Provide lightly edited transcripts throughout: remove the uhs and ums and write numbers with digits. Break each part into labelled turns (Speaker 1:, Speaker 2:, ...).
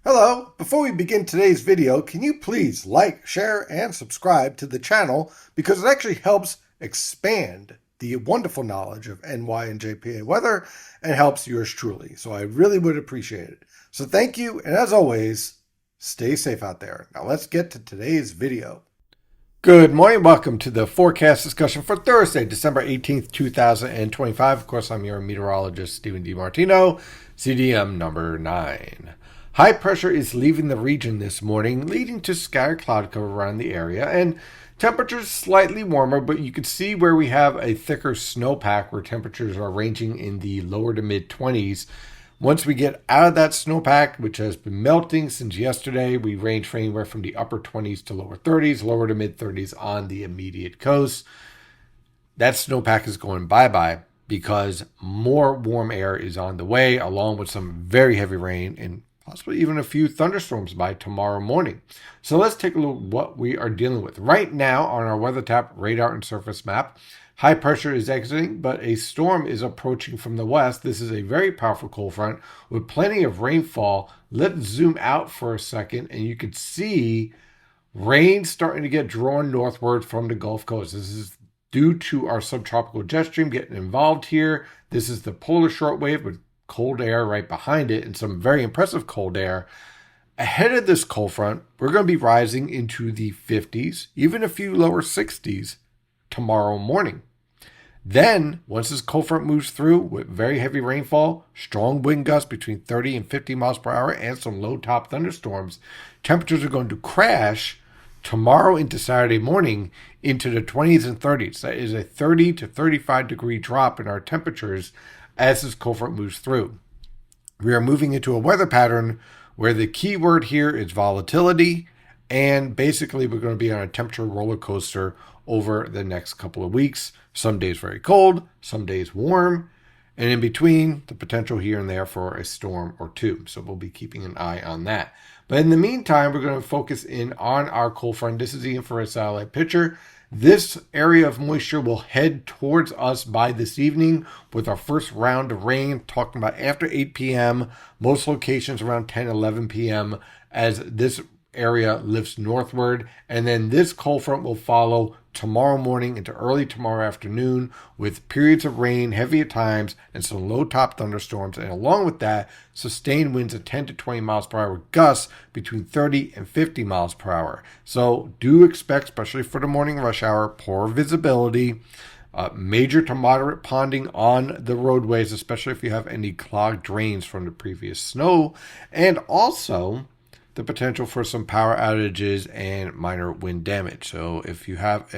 Speaker 1: Hello, before we begin today's video, can you please like, share, and subscribe to the channel because it actually helps expand the wonderful knowledge of NY and JPA weather and helps yours truly. So I really would appreciate it. So thank you, and as always, stay safe out there. Now let's get to today's video. Good morning. Welcome to the forecast discussion for Thursday, December 18th, 2025. Of course, I'm your meteorologist, Stephen DiMartino, CDM number 9. High pressure is leaving the region this morning, leading to scattered cloud cover around the area, and temperatures slightly warmer, but you can see where we have a thicker snowpack where temperatures are ranging in the lower to mid 20s. Once we get out of that snowpack, which has been melting since yesterday, we range from anywhere from the upper 20s to lower 30s, lower to mid 30s on the immediate coast. That snowpack is going bye-bye because more warm air is on the way, along with some very heavy rain and possibly even a few thunderstorms by tomorrow morning. So let's take a look at what we are dealing with. Right now on our WeatherTap radar and surface map, high pressure is exiting, but a storm is approaching from the west. This is a very powerful cold front with plenty of rainfall. Let's zoom out for a second, and you can see rain starting to get drawn northward from the Gulf Coast. This is due to our subtropical jet stream getting involved here. This is the polar shortwave with cold air right behind it and some very impressive cold air. Ahead of this cold front, we're going to be rising into the 50s, even a few lower 60s tomorrow morning. Then, once this cold front moves through with very heavy rainfall, strong wind gusts between 30 and 50 miles per hour, and some low top thunderstorms, temperatures are going to crash tomorrow into Saturday morning into the 20s and 30s. That is a 30 to 35 degree drop in our temperatures as this cold front moves through. We are moving into a weather pattern where the key word here is volatility, and basically we're going to be on a temperature roller coaster over the next couple of weeks. Some days very cold, some days warm, and in between, the potential here and there for a storm or two. So we'll be keeping an eye on that. But in the meantime, we're going to focus in on our cold front. This is the infrared satellite picture. This area of moisture will head towards us by this evening with our first round of rain, talking about after 8 p.m., most locations around 10, 11 p.m. as this area lifts northward. And then this cold front will follow tomorrow morning into early tomorrow afternoon with periods of rain, heavy at times, and some low top thunderstorms. And along with that, sustained winds of 10 to 20 miles per hour, gusts between 30 and 50 miles per hour. So do expect, especially for the morning rush hour, poor visibility, major to moderate ponding on the roadways, especially if you have any clogged drains from the previous snow, and also the potential for some power outages and minor wind damage. So if you have,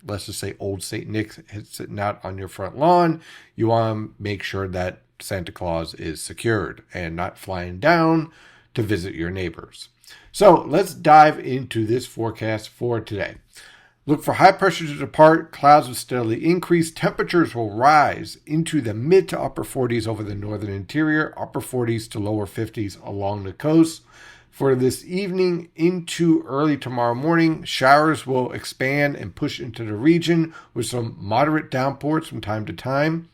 Speaker 1: let's just say, old St. Nick's sitting out on your front lawn, you want to make sure that Santa Claus is secured and not flying down to visit your neighbors. So let's dive into this forecast for today. Look for high pressure to depart. Clouds will steadily increase. Temperatures will rise into the mid to upper 40s over the northern interior, upper 40s to lower 50s along the coast. For this evening into early tomorrow morning, showers will expand and push into the region with some moderate downpours from time to time.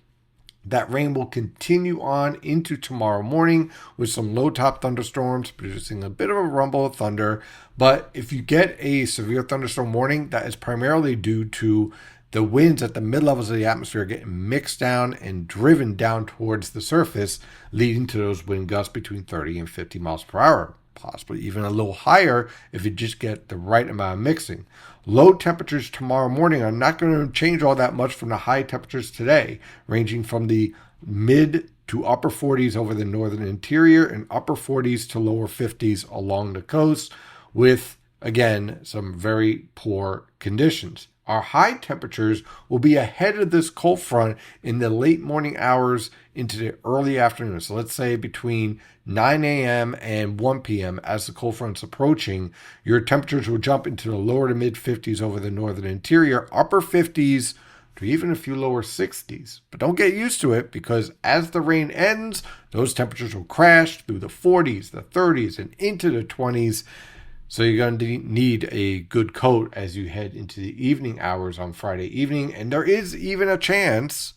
Speaker 1: That rain will continue on into tomorrow morning with some low top thunderstorms producing a bit of a rumble of thunder. But if you get a severe thunderstorm warning, that is primarily due to the winds at the mid-levels of the atmosphere getting mixed down and driven down towards the surface, leading to those wind gusts between 30 and 50 miles per hour. Possibly even a little higher if you just get the right amount of mixing. Low temperatures tomorrow morning are not going to change all that much from the high temperatures today, ranging from the mid to upper 40s over the northern interior and upper 40s to lower 50s along the coast with, again, some very poor conditions. Our high temperatures will be ahead of this cold front in the late morning hours into the early afternoon. So let's say between 9 a.m. and 1 p.m. as the cold front's approaching, your temperatures will jump into the lower to mid 50s over the northern interior, upper 50s to even a few lower 60s. But don't get used to it because as the rain ends, those temperatures will crash through the 40s, the 30s, and into the 20s. So you're going to need a good coat as you head into the evening hours on Friday evening. And there is even a chance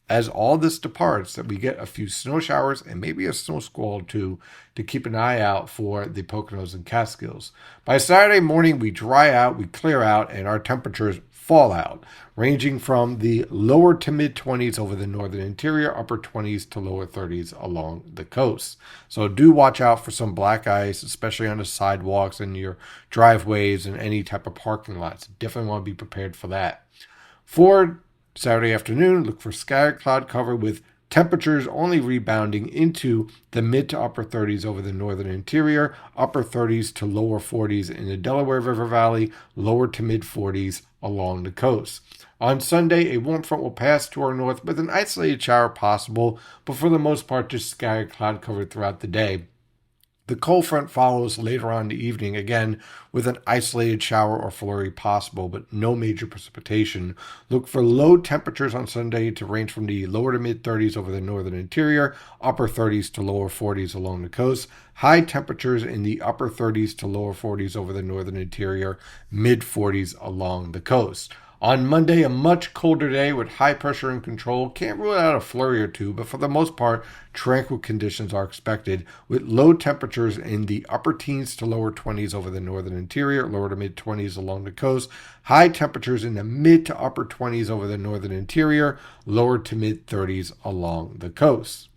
Speaker 1: as all this departs, that we get a few snow showers and maybe a snow squall or two to keep an eye out for the Poconos and Catskills. By Saturday morning, we dry out, we clear out, and our temperatures fall out, ranging from the lower to mid 20s over the northern interior, upper 20s to lower 30s along the coast. So do watch out for some black ice, especially on the sidewalks and your driveways and any type of parking lots. Definitely want to be prepared for that. For Saturday afternoon, look for scattered cloud cover with temperatures only rebounding into the mid to upper 30s over the northern interior, upper 30s to lower 40s in the Delaware River Valley, lower to mid 40s along the coast. On Sunday, a warm front will pass to our north with an isolated shower possible, but for the most part, just scattered cloud cover throughout the day. The cold front follows later on in the evening, again with an isolated shower or flurry possible, but no major precipitation. Look for low temperatures on Sunday to range from the lower to mid 30s over the northern interior, upper 30s to lower 40s along the coast. High temperatures in the upper 30s to lower 40s over the northern interior, mid 40s along the coast. On Monday, a much colder day with high pressure in control. Can't rule out a flurry or two, but for the most part, tranquil conditions are expected with low temperatures in the upper teens to lower 20s over the northern interior, lower to mid 20s along the coast. High temperatures in the mid to upper 20s over the northern interior, lower to mid 30s along the coast.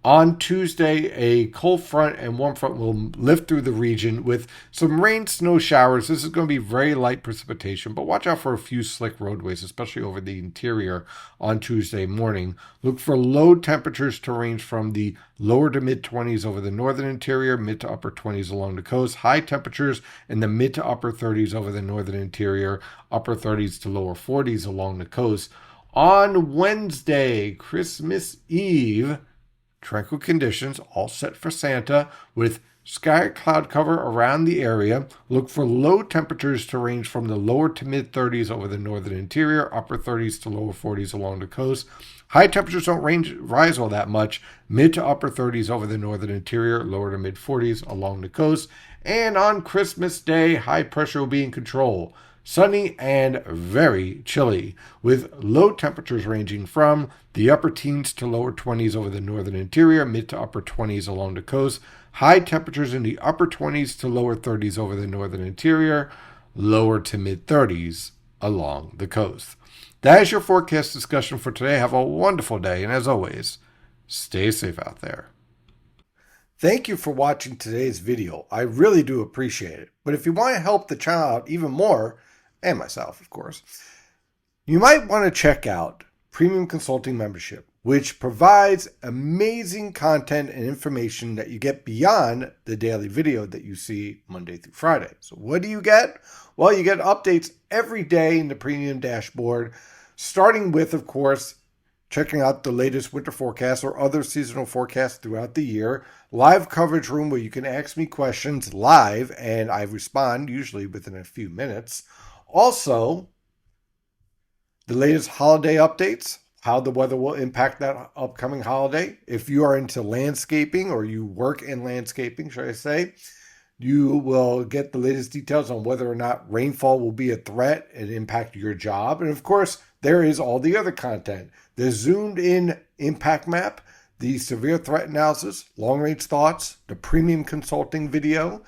Speaker 1: On Tuesday, a cold front and warm front will lift through the region with some rain, snow showers. This is going to be very light precipitation, but watch out for a few slick roadways, especially over the interior on Tuesday morning. Look for low temperatures to range from the lower to mid 20s over the northern interior, mid to upper 20s along the coast. High temperatures in the mid to upper 30s over the northern interior, upper 30s to lower 40s along the coast. On Wednesday, Christmas Eve, tranquil conditions, all set for Santa, with scattered cloud cover around the area. Look for low temperatures to range from the lower to mid 30s over the northern interior, upper 30s to lower 40s along the coast. High temperatures don't rise all that much, mid to upper 30s over the northern interior, lower to mid 40s along the coast. And on Christmas Day, high pressure will be in control. Sunny and very chilly, with low temperatures ranging from the upper teens to lower 20s over the northern interior, mid to upper 20s along the coast. High temperatures in the upper 20s to lower 30s over the northern interior, lower to mid 30s along the coast. That is your forecast discussion for today. Have a wonderful day, and as always, stay safe out there. Thank you for watching today's video. I really do appreciate it. But if you want to help the channel out even more, and myself, of course, you might want to check out Premium Consulting Membership, which provides amazing content and information that you get beyond the daily video that you see Monday through Friday. So what do you get? Well, you get updates every day in the Premium Dashboard, starting with, of course, checking out the latest winter forecast or other seasonal forecasts throughout the year. Live coverage room where you can ask me questions live, and I respond usually within a few minutes. Also, the latest holiday updates, how the weather will impact that upcoming holiday. If you are into landscaping or you work in landscaping, should I say, you will get the latest details on whether or not rainfall will be a threat and impact your job. And of course, there is all the other content. The zoomed in impact map, the severe threat analysis, long range thoughts, the premium consulting video,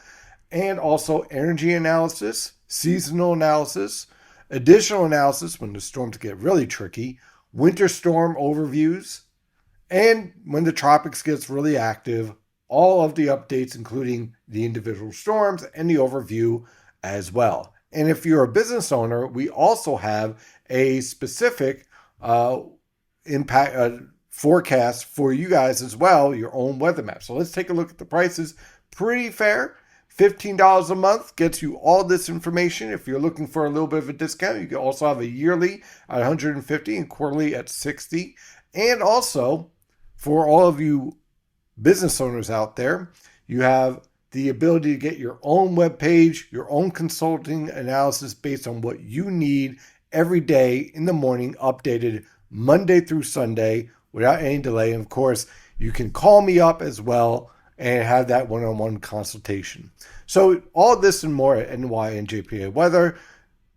Speaker 1: and also energy analysis, seasonal analysis, additional analysis when the storms get really tricky, winter storm overviews, and when the tropics gets really active, all of the updates, including the individual storms and the overview as well. And if you're a business owner, we also have a specific impact forecast for you guys as well, your own weather map. So let's take a look at the prices. Pretty fair. $15 a month gets you all this information. If you're looking for a little bit of a discount, you can also have a yearly at $150 and quarterly at $60. And also, for all of you business owners out there, you have the ability to get your own web page, your own consulting analysis based on what you need every day in the morning, updated Monday through Sunday without any delay. And of course, you can call me up as well and have that one-on-one consultation. So all this and more at NY and JPA Weather.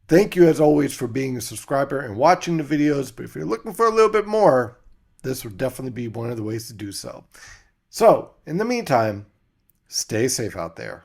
Speaker 1: Thank you as always for being a subscriber and watching the videos. But if you're looking for a little bit more, this would definitely be one of the ways to do so. So, in the meantime, stay safe out there.